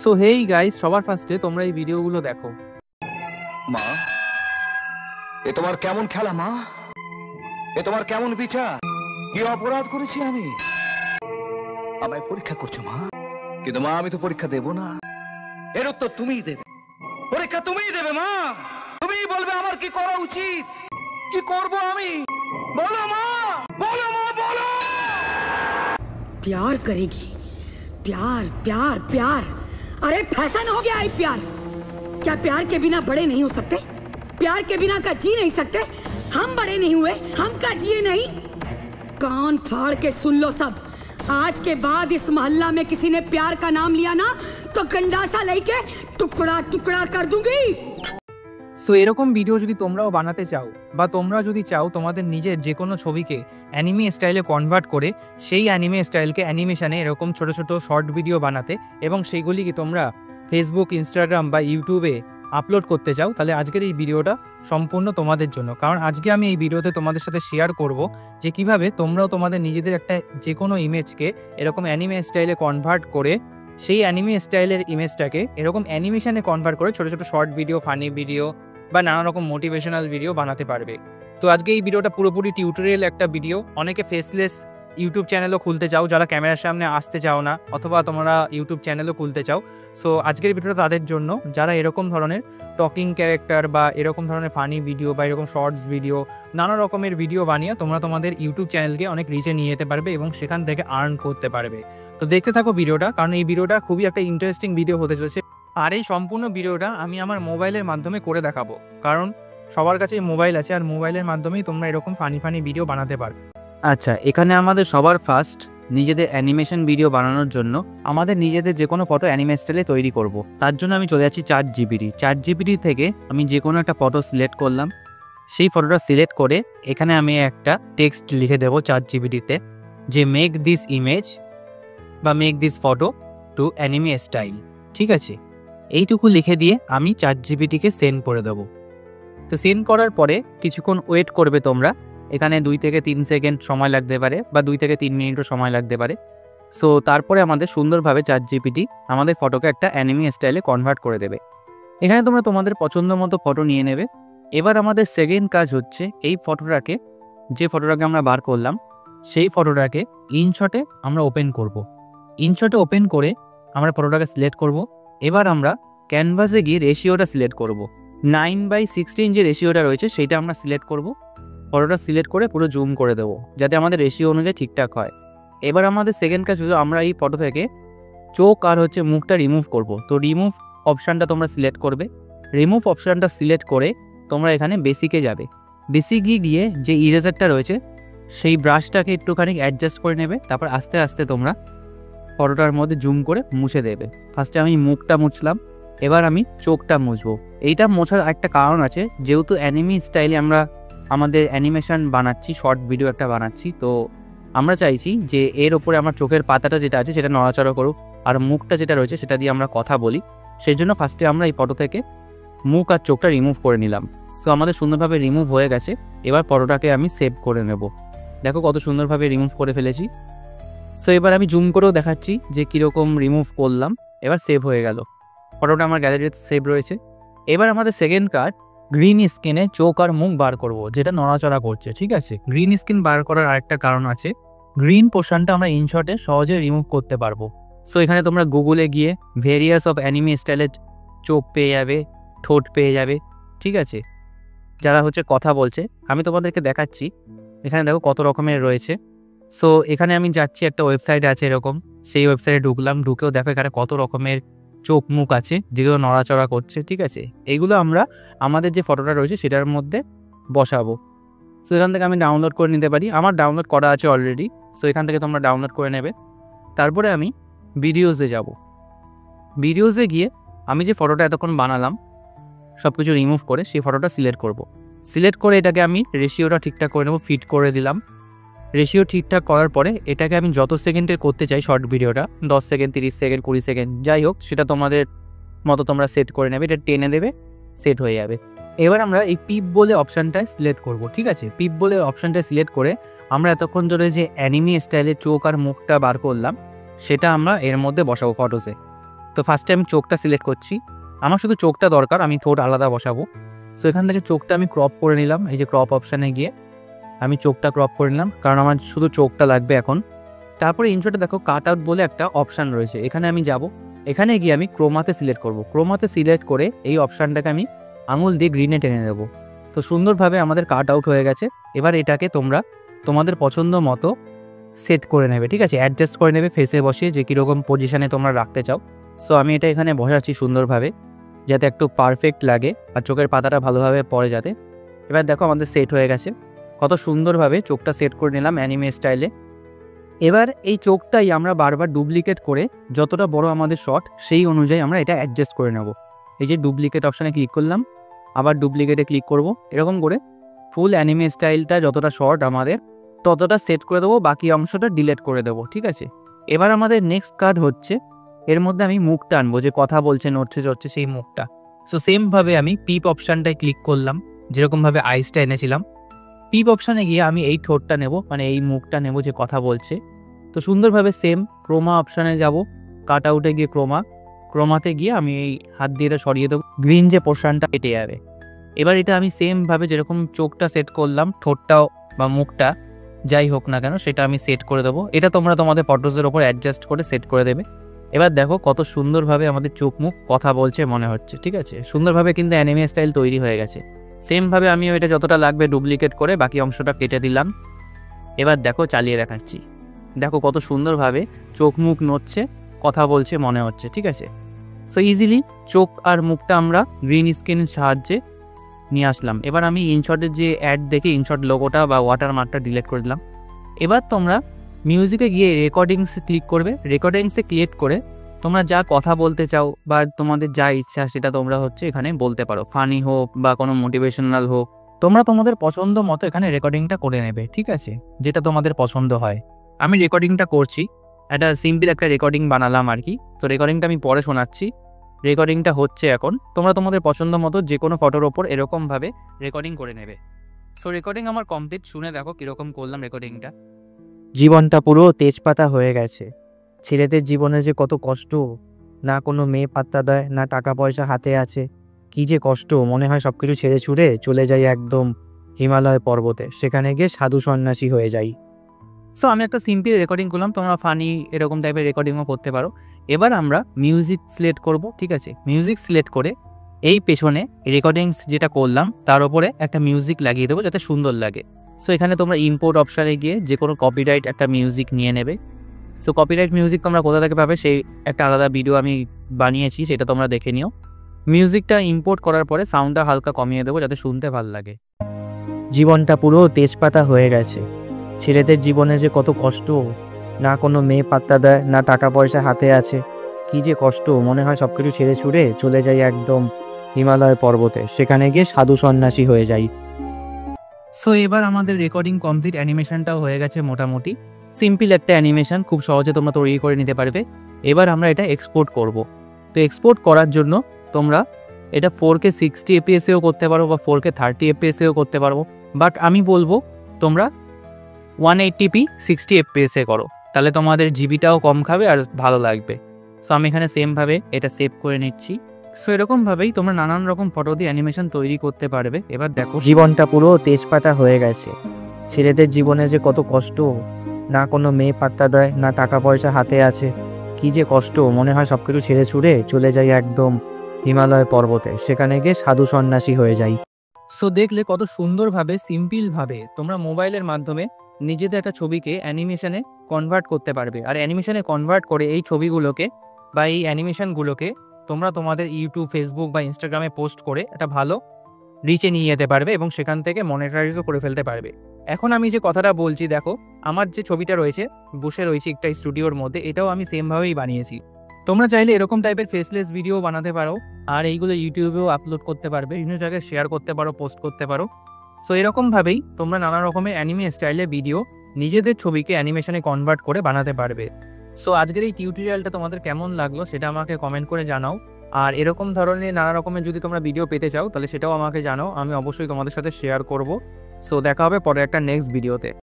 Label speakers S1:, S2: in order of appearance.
S1: So hey guys, সবার ফার্স্টে তোমরা এই ভিডিওগুলো দেখো।
S2: মা, এ তোমার কেমন খেলা? মা, এ তোমার কেমন বিচার? কি অপরাধ করেছি আমি? আমায় পরীক্ষা করছো মা, কিন্তু মা আমি তো পরীক্ষা দেব না, এর উত্তর তুমিই দেবে। পরীক্ষা তুমিই দেবে মা, তুমিই বলবে আমার কি করা উচিত, কি করব আমি। বলো মা, বলো মা, বলো।
S3: प्यार करेगी, प्यार प्यार प्यार। अरे फैशन हो गया है प्यार। क्या प्यार के बिना बड़े नहीं हो सकते? प्यार के बिना का जी नहीं सकते? हम बड़े नहीं हुए, हम का जिए नहीं? कान फाड़ के सुन लो सब, आज के बाद इस मोहल्ला में किसी ने प्यार का नाम लिया ना तो गंडासा लेके टुकड़ा टुकड़ा कर दूंगी।
S1: সো এরকম ভিডিও যদি তোমরাও বানাতে চাও বা তোমরা যদি চাও তোমাদের নিজের যে কোনো ছবিকে অ্যানিমে স্টাইলে কনভার্ট করে সেই অ্যানিমে স্টাইলকে অ্যানিমেশনে এরকম ছোট ছোট শর্ট ভিডিও বানাতে এবং সেইগুলিকে তোমরা ফেসবুক, ইনস্টাগ্রাম বা ইউটিউবে আপলোড করতে চাও, তাহলে আজকের এই ভিডিওটা সম্পূর্ণ তোমাদের জন্য। কারণ আজকে আমি এই ভিডিওতে তোমাদের সাথে শেয়ার করব যে কিভাবে তোমরাও তোমাদের নিজেদের একটা যে কোনো ইমেজকে এরকম অ্যানিমে স্টাইলে কনভার্ট করে সেই অ্যানিমে স্টাইলের ইমেজটাকে এরকম অ্যানিমেশনে কনভার্ট করে ছোট ছোট শর্ট ভিডিও, ফানি ভিডিও বা নানা রকম মোটিভেশনাল ভিডিও বানাতে পারবে। তো আজকে এই ভিডিওটা পুরোপুরি টিউটোরিয়াল একটা ভিডিও। অনেকে ফেসলেস ইউটিউব চ্যানেলও খুলতে চাও, যারা ক্যামেরার সামনে আসতে চাও না, অথবা তোমরা ইউটিউব চ্যানেলও খুলতে চাও। সো আজকের ভিডিওটা তাদের জন্য, যারা এরকম ধরনের টকিং ক্যারেক্টার বা এরকম ধরনের ফানি ভিডিও বা এরকম শর্টস ভিডিও, নানা রকমের ভিডিও বানিয়ে তোমরা তোমাদের ইউটিউব চ্যানেলকে অনেক রিচে নিয়ে যেতে পারবে এবং সেখান থেকে আর্ন করতে পারবে। তো দেখতে থাকো ভিডিওটা, কারণ এই ভিডিওটা খুবই একটা ইন্টারেস্টিং ভিডিও হতে চলেছে। আর এই সম্পূর্ণ ভিডিওটা আমি আমার মোবাইলের মাধ্যমে করে দেখাবো, কারণ সবার কাছেই মোবাইল আছে আর মোবাইলের মাধ্যমেই তোমরা এরকম ফানি ফানি ভিডিও বানাতে পারো। আচ্ছা, এখানে আমাদের সবার ফার্স্ট নিজেদের অ্যানিমেশন ভিডিও বানানোর জন্য আমাদের নিজেদের যে কোনো ফটো অ্যানিমে স্টাইলে তৈরি করব। তার জন্য আমি চলে যাচ্ছি ChatGPT থেকে আমি যে কোনো একটা ফটো সিলেক্ট করলাম। সেই ফটোটা সিলেক্ট করে এখানে আমি একটা টেক্সট লিখে দেবো ChatGPT-তে যে মেক দিস ইমেজ বা make this photo to anime style. ঠিক আছে, এইটুকু লিখে দিয়ে আমি ChatGPT-কে সেন্ড করে দেবো। তো সেন্ড করার পরে কিছুক্ষণ ওয়েট করবে তোমরা। এখানে 2 থেকে 3 সেকেন্ড সময় লাগতে পারে বা 2 থেকে 3 মিনিটও সময় লাগতে পারে। সো তারপরে আমাদের সুন্দরভাবে ChatGPT আমাদের ফটোকে একটা অ্যানিমে স্টাইলে কনভার্ট করে দেবে। এখানে তোমরা তোমাদের পছন্দ মতো ফটো নিয়ে নেবে। এবার আমাদের সেকেন্ড কাজ হচ্ছে এই ফটোটাকে, যে ফটোটাকে আমরা বার করলাম সেই ফটোটাকে ইনশটে আমরা ওপেন করব। ইনশটে ওপেন করে আমরা ফটোটাকে সিলেক্ট করব। এবার আমরা ক্যানভাসে গিয়ে রেশিওটা সিলেক্ট করব। 9:16 যে রেশিওটা রয়েছে সেইটা আমরা সিলেক্ট করব। ফটোটা সিলেক্ট করে পুরো জুম করে দেবো যাতে আমাদের রেশিও অনুযায়ী ঠিকঠাক হয়। এবার আমাদের সেকেন্ড কাজ হলো আমরা এই ফটো থেকে চোখ আর মুখটা রিমুভ করব। তো রিমুভ অপশানটা তোমরা সিলেক্ট করবে। রিমুভ অপশানটা সিলেক্ট করে তোমরা এখানে বেসিকে যাবে। বেসিকে গিয়ে যে ইরেজারটা রয়েছে সেই ব্রাশটাকে একটুখানি অ্যাডজাস্ট করে নেবে। তারপর আস্তে আস্তে তোমরা ফটোটার মধ্যে জুম করে মুছে দেবে। ফার্স্টে আমি মুখটা মুছলাম, এবার আমি চোখটা মুছবো। এইটা মোছার একটা কারণ আছে, যেহেতু অ্যানিমে স্টাইলে আমরা আমাদের অ্যানিমেশন বানাচ্ছি, শর্ট ভিডিও একটা বানাচ্ছি, তো আমরা চাইছি যে এর ওপরে আমার চোখের পাতাটা যেটা আছে সেটা নড়াচড়া করুক আর মুখটা যেটা রয়েছে সেটা দিয়ে আমরা কথা বলি। সেই জন্য ফার্স্টে আমরা এই ফটো থেকে মুখ আর চোখটা রিমুভ করে নিলাম। সো আমাদের সুন্দরভাবে রিমুভ হয়ে গেছে। এবার ফটোটাকে আমি সেভ করে নেব। দেখো কত সুন্দরভাবে রিমুভ করে ফেলেছি। সো এবার আমি জুম করেও দেখাচ্ছি যে কীরকম রিমুভ করলাম। এবার সেভ হয়ে গেল, ফটোটা আমার গ্যালারিতে সেভ রয়েছে। এবার আমাদের সেকেন্ড কাজ, গ্রিন স্ক্রিনে চোখ আর মুখ বার করব, যেটা নড়াচড়া করছে। ঠিক আছে, গ্রিন স্ক্রিন বার করার আরেকটা কারণ আছে, গ্রিন পোর্শনটা আমরা ইনশটে সহজে রিমুভ করতে পারবো। সো এখানে তোমরা গুগলে গিয়ে ভেরিয়াস অফ অ্যানিমে স্টাইলের চোখ পেয়ে যাবে, ঠোঁট পেয়ে যাবে। ঠিক আছে, যারা কথা বলছে আমি তোমাদেরকে দেখাচ্ছি। এখানে দেখো কত রকমের রয়েছে। সো এখানে আমি যাচ্ছি, একটা ওয়েবসাইট আছে এরকম, সেই ওয়েবসাইটে ঢুকলাম। ঢুকেও দেখো এখানে কত রকমের চোখ মুখ আছে যেগুলো নড়াচড়া করছে। ঠিক আছে, এইগুলো আমরা আমাদের যে ফটোটা রয়েছে সেটার মধ্যে বসাবো। সো এখান থেকে আমি ডাউনলোড করে নিতে পারি, আমার ডাউনলোড করা আছে অলরেডি। সো এখান থেকে তোমরা ডাউনলোড করে নেবে। তারপরে আমি ভিডিওসে যাব। ভিডিওসে গিয়ে আমি যে ফটোটা এতক্ষণ বানালাম সব কিছু রিমুভ করে সেই ফটোটা সিলেক্ট করব। সিলেক্ট করে এটাকে আমি রেশিওটা ঠিকঠাক করে নেব, ফিট করে দিলাম। রেশিও ঠিকঠাক করার পরে এটাকে আমি যত সেকেন্ডের করতে চাই শর্ট ভিডিওটা, 10 সেকেন্ড, 30 সেকেন্ড, 20 সেকেন্ড, যাই হোক সেটা তোমাদের মতো তোমরা সেট করে নেবে। এটা টেনে দেবে, সেট হয়ে যাবে। এবার আমরা এই পিপ বলে অপশানটায় সিলেক্ট করব। ঠিক আছে, পিপ বলে অপশানটা সিলেক্ট করে আমরা এতক্ষণ ধরে যে অ্যানিমে স্টাইলে চোখ আর মুখটা বার করলাম সেটা আমরা এর মধ্যে বসাবো ফটোসে। তো ফার্স্টে আমি চোখটা সিলেক্ট করছি, আমার শুধু চোখটা দরকার, আমি ঠোঁট আলাদা বসাবো। সো এখান থেকে চোখটা আমি ক্রপ করে নিলাম, এই যে ক্রপ অপশানে গিয়ে আমি চোখটা ক্রপ করে নিলাম, কারণ আমার শুধু চোখটা লাগবে এখন। তারপরে ইনশটে দেখো কাট আউট বলে একটা অপশান রয়েছে, এখানে আমি যাব, এখানে গিয়ে আমি ক্রোমাতে সিলেক্ট করব। ক্রোমাতে সিলেক্ট করে এই অপশানটাকে আমি আঙুল দিয়ে গ্রিনে টেনে দেবো। তো সুন্দরভাবে আমাদের কাট আউট হয়ে গেছে। এবার এটাকে তোমরা তোমাদের পছন্দ মতো সেট করে নেবে, ঠিক আছে, অ্যাডজাস্ট করে নেবে ফেসে বসিয়ে, যে কীরকম পজিশানে তোমরা রাখতে চাও। সো আমি এটা এখানে বসাচ্ছি সুন্দরভাবে, যাতে একটু পারফেক্ট লাগে আর চোখের পাতাটা ভালোভাবে পড়ে যাতে। এবার দেখো আমাদের সেট হয়ে গেছে, কত সুন্দরভাবে চোখটা সেট করে নিলাম অ্যানিমে স্টাইলে। এবার এই চোখটাই আমরা বারবার ডুপ্লিকেট করে যতটা বড় আমাদের শট সেই অনুযায়ী আমরা এটা অ্যাডজাস্ট করে নেব। এই যে ডুপ্লিকেট অপশানে ক্লিক করলাম, আবার ডুপ্লিকেটে ক্লিক করব, এরকম করে ফুল অ্যানিমে স্টাইলটা যতটা শর্ট আমাদের ততটা সেট করে দেবো, বাকি অংশটা ডিলিট করে দেবো, ঠিক আছে। এবার আমাদের নেক্সট কাজ হচ্ছে এর মধ্যে আমি মুখটা আনবো, যে কথা বলছে নড়ছে চড়ছে সেই মুখটা। সো সেমভাবে আমি পিপ অপশানটায় ক্লিক করলাম, যেরকমভাবে আইসটা এনেছিলাম। পিপ অপশানে গিয়ে আমি এই ঠোঁটটা নেব, মানে এই মুখটা নেব যে কথা বলছে। তো সুন্দরভাবে সেম ক্রোমা অপশানে যাব, কাট আউটে গিয়ে ক্রোমাতে গিয়ে আমি এই হাত দিয়ে এটা সরিয়ে দেবো, গ্রিন যে পোর্শনটা কেটে যাবে। এবার এটা আমি সেমভাবে যেরকম চোখটা সেট করলাম, ঠোঁটটাও বা মুখটা যাই হোক না কেন সেটা আমি সেট করে দেবো। এটা তোমরা তোমাদের ফটোসের ওপর অ্যাডজাস্ট করে সেট করে দেবে। এবার দেখো কত সুন্দরভাবে আমাদের চোখ মুখ কথা বলছে মনে হচ্ছে, ঠিক আছে, সুন্দরভাবে কিন্তু অ্যানিমে স্টাইল তৈরি হয়ে গেছে। সেমভাবে আমিও এটা যতটা লাগবে ডুপ্লিকেট করে বাকি অংশটা কেটে দিলাম। এবার দেখো চালিয়ে দেখাচ্ছি, দেখো কত সুন্দরভাবে চোখ মুখ নড়ছে, কথা বলছে মনে হচ্ছে, ঠিক আছে। সো ইজিলি চোখ আর মুখটা আমরা গ্রিন স্ক্রিনের সাহায্যে নিয়ে আসলাম। এবার আমি ইনশটের যে অ্যাড দেখে ইনশট লোগোটা বা ওয়াটারমার্কটা ডিলিট করে দিলাম। এবার তোমরা মিউজিকে গিয়ে রেকর্ডিংসে ক্লিক করবে, রেকর্ডিংসে ক্লিক করে তোমরা যা কথা বলতে চাও বা তোমাদের যা ইচ্ছা সেটা তোমরা হচ্ছে এখানে বলতে পারো, ফানি হোক বা কোনো মোটিভেশনাল হোক, তোমরা তোমাদের পছন্দ মতো এখানে রেকর্ডিংটা করে নেবে, ঠিক আছে, যেটা তোমাদের পছন্দ হয়। আমি রেকর্ডিংটা করছি, একটা সিম্পল একটা রেকর্ডিং বানালাম আর কি। তো রেকর্ডিংটা আমি পরে শোনাচ্ছি, রেকর্ডিংটা হচ্ছে এখন। তোমরা তোমাদের পছন্দ মতো যে কোনো ফটোর ওপর এরকমভাবে রেকর্ডিং করে নেবে। সো রেকর্ডিং আমার কমপ্লিট, শুনে দেখো কীরকম করলাম রেকর্ডিংটা।
S4: জীবনটা পুরো তেজপাতা হয়ে গেছে। ছেলেদের জীবনে যে কত কষ্ট, না কোনো মেয়ে পাত্তা দেয়, না টাকা পয়সা হাতে আছে, কি যে কষ্ট, মনে হয় সব কিছু ছেড়ে ছুড়ে চলে যাই একদম হিমালয় পর্বতে, সেখানে গিয়ে সাধু সন্ন্যাসী হয়ে যাই।
S1: সো আমি একটা সিম্পল রেকর্ডিং করলাম, তোমরা ফানি এরকম টাইপের রেকর্ডিংও করতে পারো। এবার আমরা মিউজিক সিলেক্ট করব, ঠিক আছে, মিউজিক সিলেক্ট করে এই পেছনে রেকর্ডিংস যেটা করলাম তার উপরে একটা মিউজিক লাগিয়ে দেবো যাতে সুন্দর লাগে। সো এখানে তোমরা ইম্পোর্ট অপশানে গিয়ে যে কোনো কপিরাইট একটা মিউজিক নিয়ে নেবে। সো কপিরাইট মিউজিক তোমরা কোথা থেকে পাবে সেই একটা আলাদা ভিডিও আমি বানিয়েছি, সেটা তোমরা দেখে নিও। মিউজিকটা ইম্পোর্ট করার পরে সাউন্ডটা হালকা কমিয়ে দেবো যাতে শুনতে ভালো লাগে।
S4: জীবনটা পুরো তেজপাতা হয়ে গেছে। ছেলেদের জীবনে যে কত কষ্ট, না কোনো মেয়ে পাত্তা দেয়, না টাকা পয়সা হাতে আছে, কি যে কষ্ট, মনে হয় সব কিছু ছেড়ে ছুড়ে চলে যাই একদম হিমালয় পর্বতে, সেখানে গিয়ে সাধু সন্ন্যাসী হয়ে যাই।
S1: সো এবার আমাদের রেকর্ডিং কমপ্লিট, অ্যানিমেশনটাও হয়ে গেছে মোটামুটি। সিম্পল একটা অ্যানিমেশন, খুব সহজে তোমরা তৈরি করে নিতে পারবে। এবার আমরা এটা এক্সপোর্ট করব। তো এক্সপোর্ট করার জন্য তোমরা এটা 4K 60 fps-এও করতে পারো বা 4K 30 fps-এও করতে পারবো, বাট আমি বলবো তোমরা 180p 60 fps-এ করো, তাহলে তোমাদের জিবিটাও কম খাবে আর ভালো লাগবে। সো আমি এখানে সেমভাবে এটা সেভ করে নিচ্ছি। সো এরকমভাবেই তোমরা নানান রকম ফটো দিয়ে অ্যানিমেশন তৈরি করতে পারবে। এবার দেখো
S4: জীবনটা পুরো তেজপাতা হয়ে গেছে। ছেলেদের জীবনে যে কত কষ্ট, না কোনো মেয়ে পাত্তা দেয়, না টাকা পয়সা হাতে আছে, কি যে কষ্ট, মনে হয় সব কিছু ছেড়ে ছুড়ে চলে যাই একদম হিমালয় পর্বতে, সেখানে গিয়ে সাধু সন্ন্যাসী হয়ে যাই।
S1: সো দেখলে কত সুন্দরভাবে সিম্পলভাবে তোমরা মোবাইলের মাধ্যমে নিজেদের একটা ছবিকে অ্যানিমেশনে কনভার্ট করতে পারবে। আর অ্যানিমেশনে কনভার্ট করে এই ছবিগুলোকে বা এই অ্যানিমেশনগুলোকে তোমরা তোমাদের ইউটিউব, ফেসবুক বা ইনস্টাগ্রামে পোস্ট করে একটা ভালো রিচে নিয়ে যেতে পারবে এবং সেখান থেকে মনিটাইজও করে ফেলতে পারবে। এখন আমি যে কথাটা বলছি, দেখো আমার যে ছবিটা রয়েছে, বসে রয়েছে একটা স্টুডিওর মধ্যে, এটাও আমি সেমভাবেই বানিয়েছি। তোমরা চাইলে এরকম টাইপের ফেসলেস ভিডিও বানাতে পারো আর এইগুলো ইউটিউবেও আপলোড করতে পারবে, বিভিন্ন জায়গায় শেয়ার করতে পারো, পোস্ট করতে পারো। সো এরকমভাবেই তোমরা নানা রকমের অ্যানিমে স্টাইলে ভিডিও নিজেদের ছবিকে অ্যানিমেশনে কনভার্ট করে বানাতে পারবে। সো আজকের এই টিউটোরিয়ালটা তোমাদের কেমন লাগলো সেটা আমাকে কমেন্ট করে জানাও। আর এরকম ধরনের নানা রকমের যদি তোমরা ভিডিও পেতে চাও তাহলে সেটাও আমাকে জানাও, আমি অবশ্যই তোমাদের সাথে শেয়ার করব। সো দেখা হবে পরে একটা নেক্সট ভিডিওতে।